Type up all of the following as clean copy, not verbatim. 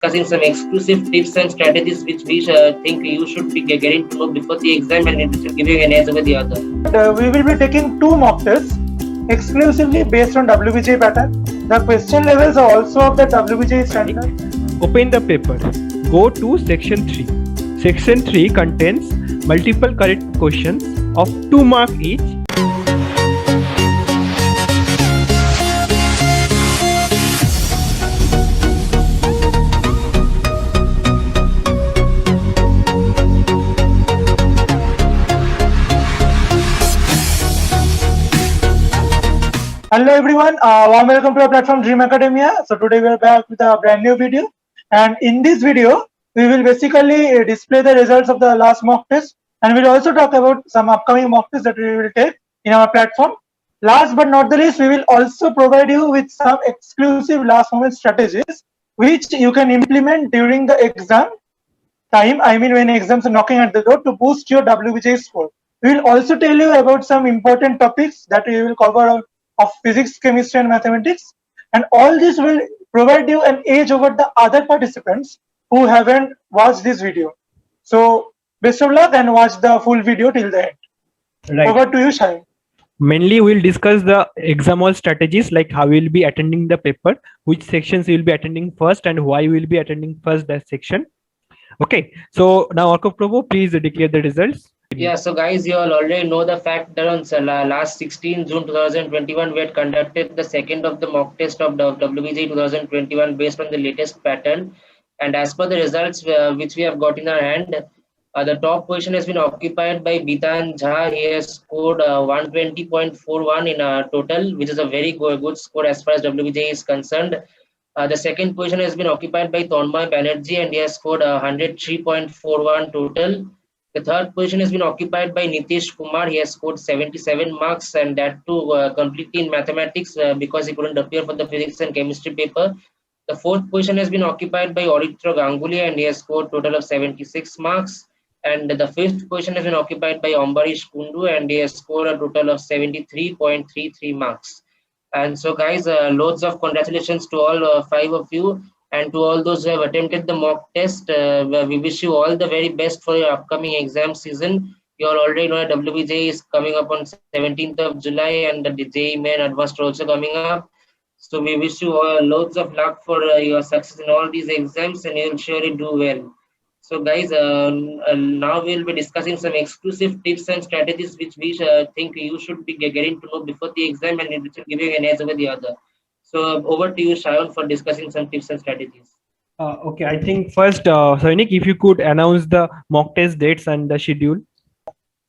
discussing some exclusive tips and strategies which we think you should be getting to know before the exam, and it will give you an edge over the other. We will be taking two mock tests exclusively based on WBJ pattern. The question levels are also of the WBJ standard. Open the paper. Go to section 3. Section 3 contains multiple correct questions of 2 marks each. Hello everyone, warm welcome to our platform Dream Academia. So today we are back with a brand new video, and in this video we will basically display the results of the last mock test, and we'll also talk about some upcoming mock tests that we will take in our platform. Last but not the least, we will also provide you with some exclusive last moment strategies which you can implement during the exam time, I mean when exams are knocking at the door, to boost your WBJ score. We will also tell you about some important topics that we will cover of physics, chemistry and mathematics, and all this will provide you an edge over the other participants who haven't watched this video. So best of luck and watch the full video till the end. Right. Over to you, Shaheen. Mainly we'll discuss the exam hall strategies, like how we'll be attending the paper, which sections you'll be attending first, and why we'll be attending first that section. Okay, so now Arkav Prabhu, please declare the results. Yeah, so guys, you all already know the fact that on last 16 June 2021, we had conducted the second of the mock test of the WBJ 2021 based on the latest pattern. And as per the results which we have got in our hand, the top position has been occupied by Bitan Jha. He has scored 120.41 in total, which is a very good score as far as WBJ is concerned. The second position has been occupied by Tanmay Banerjee, and he has scored 103.41 total. The third position has been occupied by Nitish Kumar. He has scored 77 marks, and that too completely in mathematics because he couldn't appear for the physics and chemistry paper. The fourth position has been occupied by Auritra Ganguly, and he has scored total of 76 marks. And the fifth position has been occupied by Ambarish Kundu, and he has scored a total of 73.33 marks. And so guys, loads of congratulations to all 5 of you. And to all those who have attempted the mock test, we wish you all the very best for your upcoming exam season. You all already know that WBJ is coming up on 17th of July, and the JEE Main Advanced are also coming up. So we wish you all loads of luck for your success in all these exams, and you'll surely do well. So guys, now we'll be discussing some exclusive tips and strategies which we think you should be getting to know before the exam, and it will give you an edge over the other. So over to you, Shayan, for discussing some tips and strategies. Okay, I think first, Sainik, if you could announce the mock test dates and the schedule.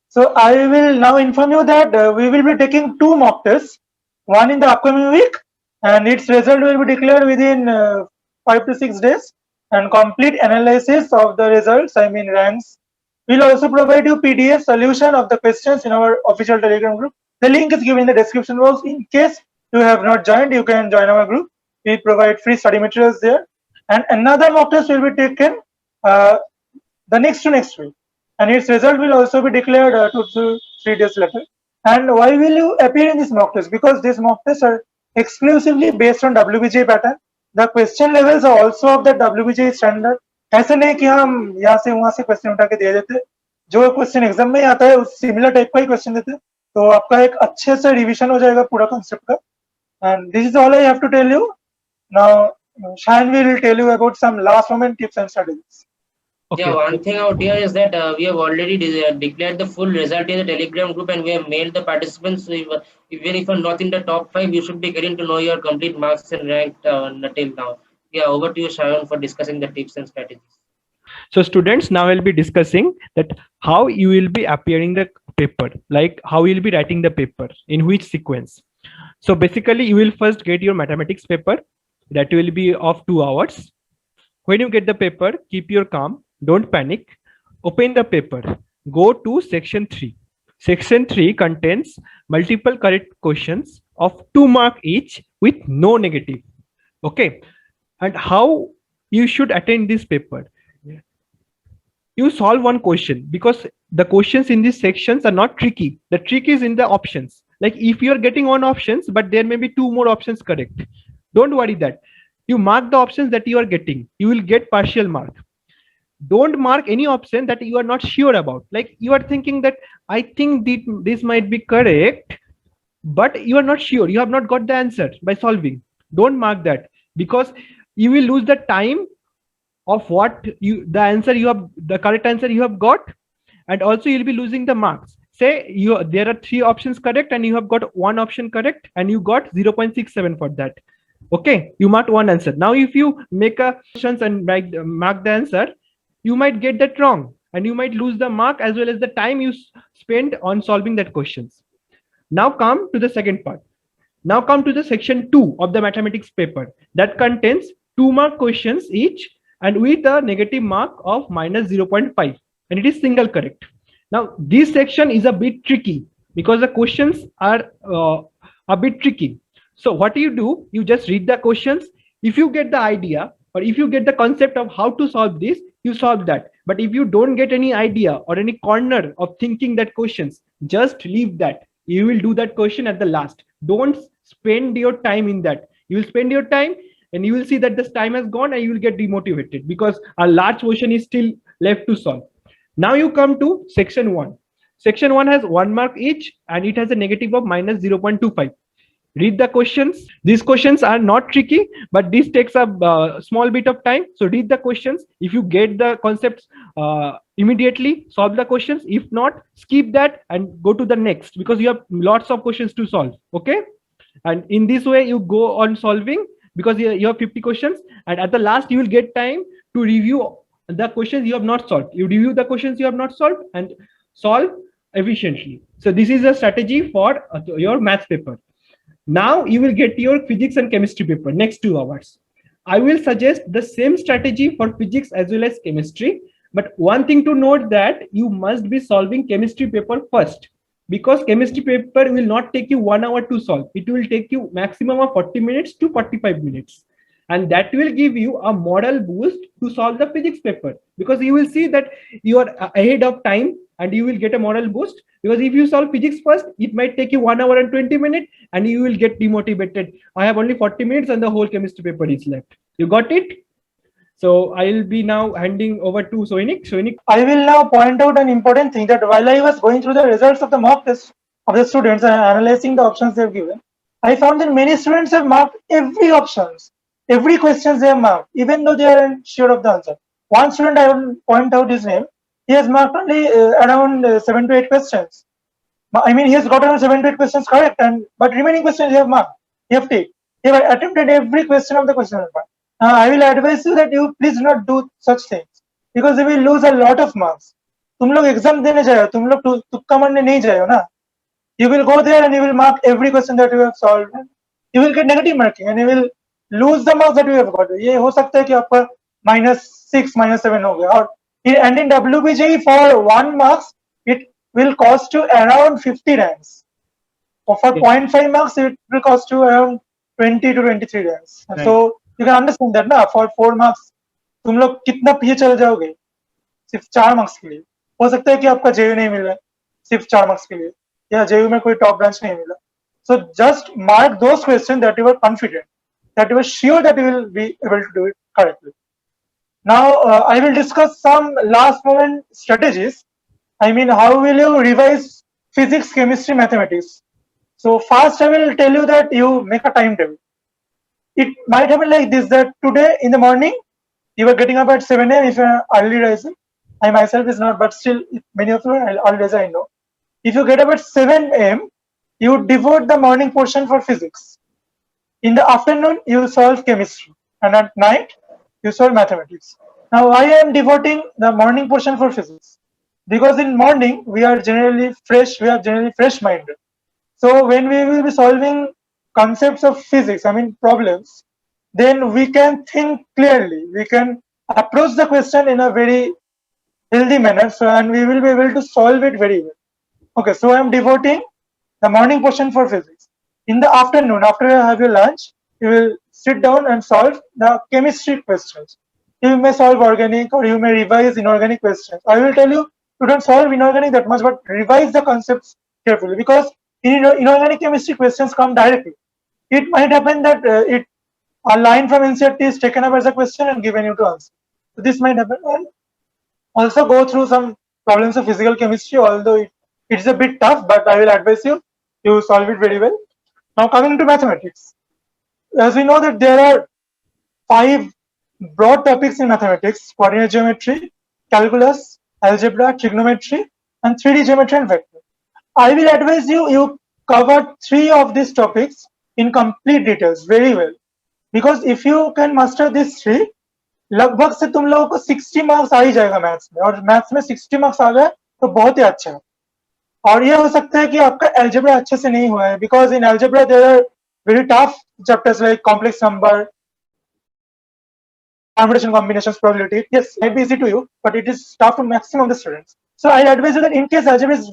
So I will now inform you that we will be taking two mock tests, one in the upcoming week, and its result will be declared within 5 to 6 days, and complete analysis of the results, I mean ranks. We'll also provide you PDF solution of the questions in our official Telegram group. The link is given in the description box. In case you have not joined, you can join our group. We provide free study materials there. And another mock test will be taken the next week, and its result will also be declared 2 to 3 days later. And why will you appear in this mock test? Because these mock tests are exclusively based on WBJ pattern. The question levels are also of the WBJ standard. ऐसे नहीं कि हम यहाँ से वहाँ से question उठा के दे देते, जो क्वेश्चन एग्जाम में आता है उस सिमिलर टाइप का ही क्वेश्चन देते, तो आपका एक अच्छे से रिवीजन हो जाएगा पूरा कॉन्सेप्ट का. And this is all I have to tell you. Now, Shayan will tell you about some last moment tips and strategies. Okay. Yeah, one thing out here is that we have already declared the full result in the Telegram group, and we have mailed the participants. So even if you're not in the top 5, you should be getting to know your complete marks and rank till now. Yeah, over to you, Shayan, for discussing the tips and strategies. So students, now we'll be discussing that how you will be appearing the paper, like how you'll be writing the paper, in which sequence. So basically, you will first get your mathematics paper. That will be of 2 hours. When you get the paper, keep your calm. Don't panic. Open the paper. Go to section 3. Section 3 contains multiple correct questions of 2 marks each with no negative. Okay. And how you should attend this paper? You solve one question, because the questions in these sections are not tricky. The trick is in the options. Like if you're getting one options, but there may be 2 more options correct. Don't worry that. you mark the options that you are getting. You will get partial mark. Don't mark any option that you are not sure about. Like you are thinking that I think this might be correct, but you are not sure. You have not got the answer by solving. Don't mark that, because you will lose the time of the answer you have, the correct answer you have got, and also you'll be losing the marks. Say there are 3 options correct and you have got 1 option correct and you got 0.67 for that. Okay, you marked 1 answer. Now if you make a questions and mark the answer, you might get that wrong and you might lose the mark as well as the time you spend on solving that questions. Now come to the second part. Now come to the section 2 of the mathematics paper that contains 2 mark questions each and with a negative mark of minus 0.5, and it is single correct. Now this section is a bit tricky because the questions are a bit tricky. So what do? You just read the questions. If you get the idea or if you get the concept of how to solve this, you solve that. But if you don't get any idea or any corner of thinking that questions, just leave that. You will do that question at the last. Don't spend your time in that. You will spend your time and you will see that this time has gone and you will get demotivated because a large portion is still left to solve. Now you come to section 1. Section 1 has 1 mark each and it has a negative of minus 0.25. Read the questions. These questions are not tricky, but this takes a small bit of time. So read the questions. If you get the concepts immediately, solve the questions. If not, skip that and go to the next because you have lots of questions to solve. Okay. And in this way, you go on solving because you have 50 questions. And at the last, you will get time to review the questions you have not solved. You review the questions you have not solved and solve efficiently. So this is a strategy for your math paper. Now you will get your physics and chemistry paper next 2 hours. I will suggest the same strategy for physics as well as chemistry. But one thing to note that you must be solving chemistry paper first, because chemistry paper will not take you 1 hour to solve. It will take you maximum of 40 minutes to 45 minutes. And that will give you a moral boost to solve the physics paper, because you will see that you are ahead of time and you will get a moral boost. Because if you solve physics first, it might take you 1 hour and 20 minutes and you will get demotivated. I have only 40 minutes and the whole chemistry paper is left. You got it? So I will be now handing over to Soinik. Soinik. I will now point out an important thing, that while I was going through the results of the mock test of the students and analyzing the options they have given, I found that many students have marked every options, every question they have marked, even though they aren't sure of the answer. One student, I will point out his name, he has marked only around 7 to 8 questions. I mean, he has got around 7 to 8 questions correct, but remaining questions he have marked. He have taken. He have attempted every question of the question paper. I will advise you that you please do not do such things, because you will lose a lot of marks. तुम लोग exam देने जाओ, तुम लोग तुक्का मारने नहीं जाओ ना. You will go there and you will mark every question that you have solved. You will get negative marking and you will lose the marks that you have got. ये हो सकता है कि आपका -6, -7 हो गया. और and in WBJ for 1 marks it will cost you around 50 ranks. Or for 0.5 marks it will cost you around 20 to 23 ranks. Right. So you can understand that ना, for 4 marks तुम लोग कितना पीछे चले जाओगे सिर्फ 4 मार्क्स के लिए. हो सकता है कि आपका जेयू नहीं मिल रहा है सिर्फ 4 मार्क्स के लिए, या जेयू में कोई टॉप ब्रांच नहीं मिला. So just mark those questions that you are confident, that you are sure that you will be able to do it correctly. Now I will discuss some last moment strategies. I mean, how will you revise physics, chemistry, mathematics? So first I will tell you that you make a timetable. It might happen like this, that today in the morning you are getting up at 7 a.m. if you are early riser. I myself is not, but still many of you are early riser, I know. If you get up at 7 a.m., you devote the morning portion for physics. In the afternoon, you solve chemistry. And at night, you solve mathematics. Now, I am devoting the morning portion for physics, because in morning, we are generally fresh minded. So when we will be solving concepts of physics, I mean problems, then we can think clearly. We can approach the question in a very healthy manner, and we will be able to solve it very well. Okay, so I am devoting the morning portion for physics. In the afternoon, after you have your lunch, you will sit down and solve the chemistry questions. You may solve organic or you may revise inorganic questions. I will tell you, you don't solve inorganic that much, but revise the concepts carefully, because inorganic chemistry questions come directly. It might happen that a line from NCERT is taken up as a question and given you to answer. So this might happen. And also go through some problems of physical chemistry, although it's a bit tough, but I will advise you to solve it very well. Now coming to mathematics. As we know that there are 5 broad topics in mathematics: coordinate geometry, calculus, algebra, trigonometry, and 3D geometry and vector. I will advise you cover 3 of these topics in complete details very well, because if you can master these 3, लगभग से तुम लोगों को 60 marks आ ही जाएगा maths में, और maths में 60 marks आ गए तो बहुत ही अच्छा है. और ये हो सकता है कि आपका algebra अच्छे से नहीं हुआ है, because in algebra there are very tough chapters like complex number, permutation, combinations, probability. Yes, it might be easy to you, but it is tough to maximum of the students. So I advise you that in case algebra is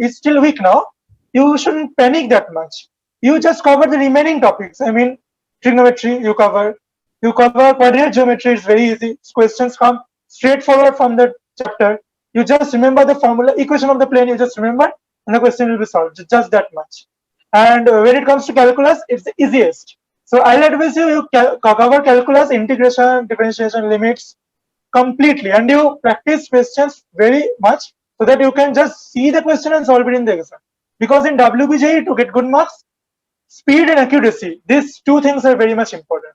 is still weak now, you shouldn't panic that much. You just cover the remaining topics. I mean, trigonometry you cover coordinate geometry. It's very easy. Questions come straightforward from the chapter. You just remember the formula, equation of the plane. You just remember, and the question will be solved. Just that much. And when it comes to calculus, it's the easiest. So I'll advise you cover calculus, integration, differentiation, limits completely, and you practice questions very much so that you can just see the question and solve it in the exam. Because in WBJE, to get good marks, speed and accuracy, these 2 things are very much important.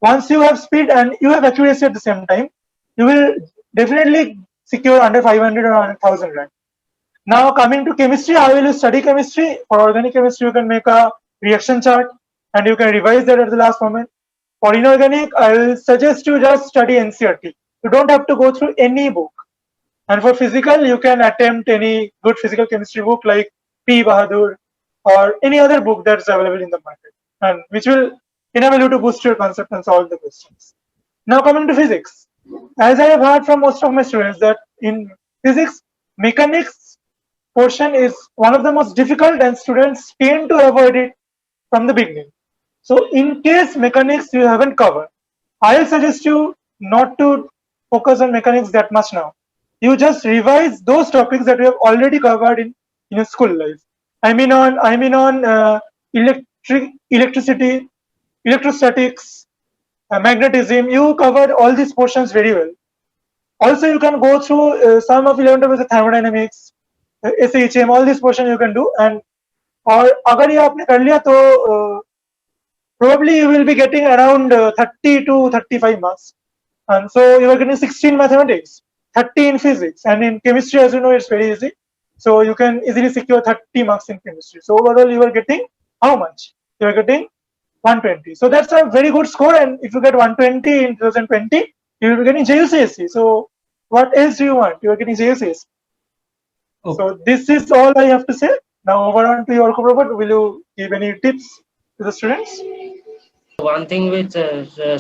Once you have speed and you have accuracy at the same time, you will definitely secure under 500 or 1000 rank. Now coming to chemistry, how will you study chemistry? For organic chemistry, you can make a reaction chart and you can revise that at the last moment. For inorganic, I will suggest you just study NCERT. You don't have to go through any book. And for physical, you can attempt any good physical chemistry book like P. Bahadur or any other book that's available in the market, and which will enable you to boost your concept and solve the questions. Now coming to physics. As I have heard from most of my students that in physics, mechanics portion is one of the most difficult and students tend to avoid it from the beginning. So in case mechanics you haven't covered, I'll suggest you not to focus on mechanics that much now. You just revise those topics that you have already covered in your school life. I mean on electricity, electrostatics, magnetism. You covered all these portions very well. Also, you can go through some of 11 topics of thermodynamics, SHM, all these portions you can do. And or अगर ये आपने कर लिया तो probably you will be getting around 30 to 35 marks. And so you are getting 16 mathematics, 30 in physics, and in chemistry, as you know, it's very easy. So you can easily secure 30 marks in chemistry. So overall, you are getting how much? You are getting 120. So that's a very good score. And if you get 120 in 2020, you will be getting JUCSC. So what else do you want? You are getting JUCSC. Oh. So this is all I have to say. Now over on to your Robert. Will you give any tips to the students? One thing which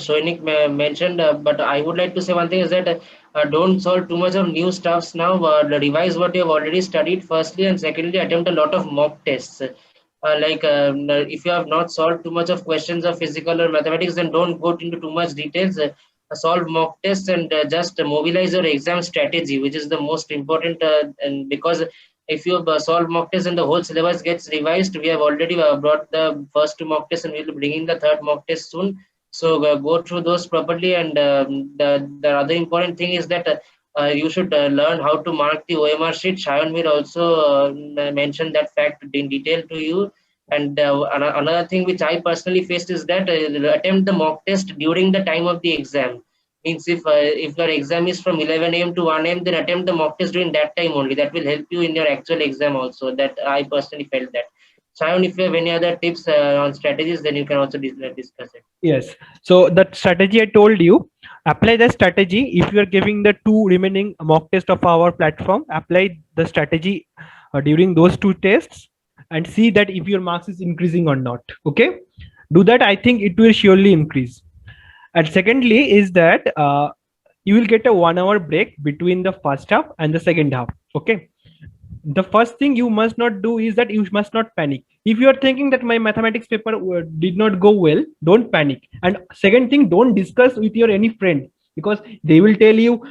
Soinik mentioned, but I would like to say one thing is that don't solve too much of new stuffs now. Revise what you have already studied firstly, and secondly, attempt a lot of mock tests. If you have not solved too much of questions of physical or mathematics, then don't go into too much details. Solve mock tests and just mobilize your exam strategy, which is the most important. And because if you solve mock tests and the whole syllabus gets revised, we have already brought the first 2 mock tests and we'll be bringing the 3rd mock test soon. So go through those properly. And the other important thing is that you should learn how to mark the OMR sheet. Shayan will also mention that fact in detail to you. And another thing which I personally faced is that attempt the mock test during the time of the exam. Means if your exam is from 11 a.m. to 1 a.m., then attempt the mock test during that time only. That will help you in your actual exam also. That I personally felt that. Shayan, if you have any other tips on strategies, then you can also discuss it. Yes. So that strategy I told you, apply the strategy. If you are giving the 2 remaining mock test of our platform, apply the strategy during those 2 tests and see that if your marks is increasing or not. Okay. Do that. I think it will surely increase. And secondly is that you will get a 1 hour break between the first half and the second half. Okay. The first thing you must not do is that you must not panic. If you are thinking that my mathematics paper did not go well, don't panic. And second thing, don't discuss with your any friend, because they will tell you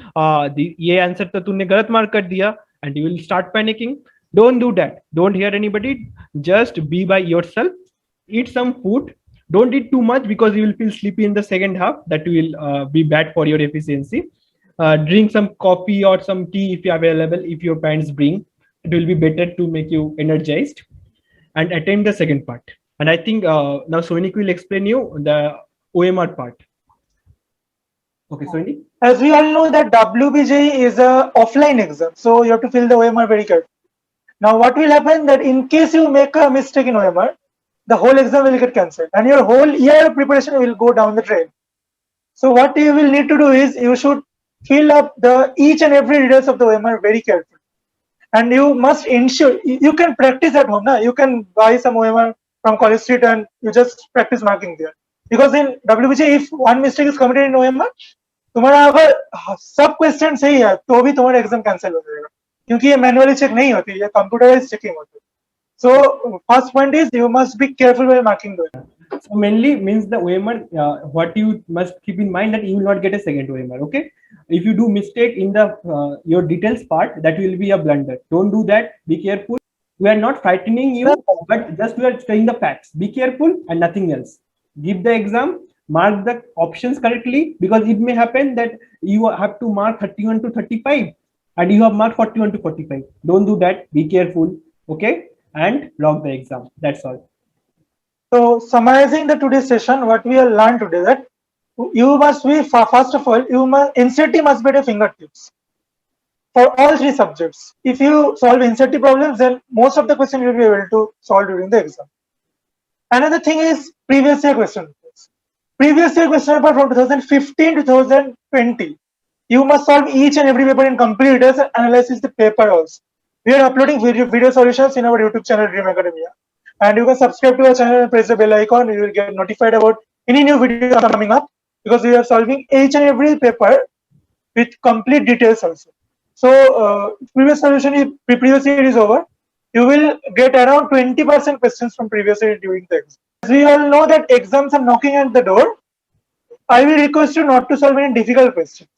ye answer to tune galat mark kar diya, and you will start panicking. Don't do that. Don't hear anybody. Just be by yourself. Eat some food. Don't eat too much because you will feel sleepy in the second half. That will be bad for your efficiency. Drink some coffee or some tea if you are available. If your parents bring, it will be better to make you energized, and attempt the second part. And I think now Sonik will explain you the OMR part. Okay, Sonik. As we all know that WBJ is a offline exam, so you have to fill the OMR very carefully. Now, what will happen that in case you make a mistake in OMR, the whole exam will get cancelled, and your whole year of preparation will go down the drain. So, what you will need to do is you should fill up the each and every details of the OMR very carefully, and you must ensure you can practice at home. You can buy some OMR from College Street and you just practice marking there. Because in WBJ, if one mistake is committed in OMR, तुम्हारा अगर सब question सही है तो भी तुम्हारा exam cancel हो जाएगा क्योंकि ये मैनुअली चेक नहीं होती, ये कंप्यूटराइज चेकिंग होती है. So first point is you must be careful while marking the OMR. So mainly means the OMR, what you must keep in mind that you will not get a second OMR. Okay, if you do mistake in the your details part, that will be a blunder. Don't do that. Be careful. We are not frightening you, but just we are saying the facts. Be careful and nothing else. Give the exam, mark the options correctly, because it may happen that you have to mark 31 to 35 and you have marked 41 to 45. Don't do that. Be careful. Okay, and log the exam. That's all. So summarizing the today's session, what we have learned today that you must be first of all, you must NCERT must be at your fingertips for all three subjects. If you solve NCERT problems, then most of the questions you will be able to solve during the exam. Another thing is previous year question papers. Previous year question paper from 2015 to 2020. You must solve each and every paper in complete details and analyze the paper also. We are uploading video solutions in our YouTube channel Dream Academia. And you can subscribe to our channel and press the bell icon. You will get notified about any new video coming up because we are solving each and every paper with complete details also. So previous year is over. You will get around 20% questions from previous year during the exam. As we all know that exams are knocking at the door, I will request you not to solve any difficult questions.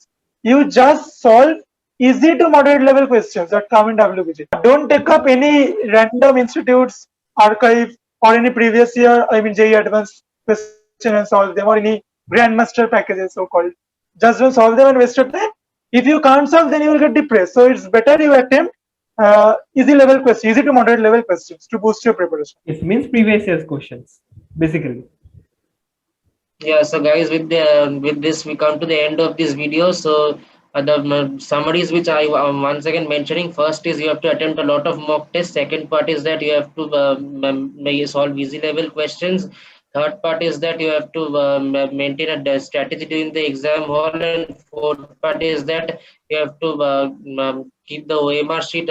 You just solve easy to moderate level questions that come in WBJ. Don't take up any random institutes archive or any previous year, JEE advanced question and solve them, or any grandmaster packages so called. Just don't solve them and waste your time. If you can't solve, then you will get depressed. So it's better you attempt easy level questions, easy to moderate level questions to boost your preparation. It means previous year's questions, basically. Yeah, so guys, with this we come to the end of this video. So the summaries which I once again mentioning, first is you have to attempt a lot of mock tests. Second part is that you have to solve easy level questions. Third part is that you have to maintain a strategy during the exam hall, and fourth part is that you have to keep the OMR sheet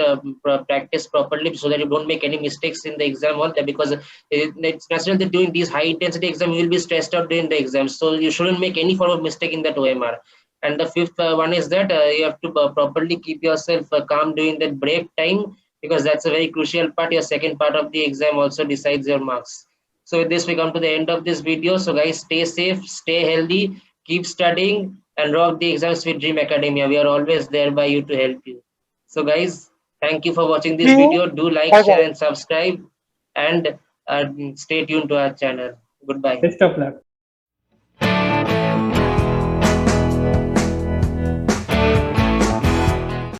practice properly so that you don't make any mistakes in the exam hall. Because it's natural that during these high intensity exams you will be stressed out during the exam, so you shouldn't make any form of mistake in that OMR. And the fifth one is that you have to properly keep yourself calm during that break time, because that's a very crucial part. Your second part of the exam also decides your marks. So with this we come to the end of this video. So guys, stay safe, stay healthy, keep studying, and rock the exams with Dream Academia. We are always there by you to help you. So guys, thank you for watching this video. Do like, share and subscribe, and stay tuned to our channel. Goodbye. Best of luck.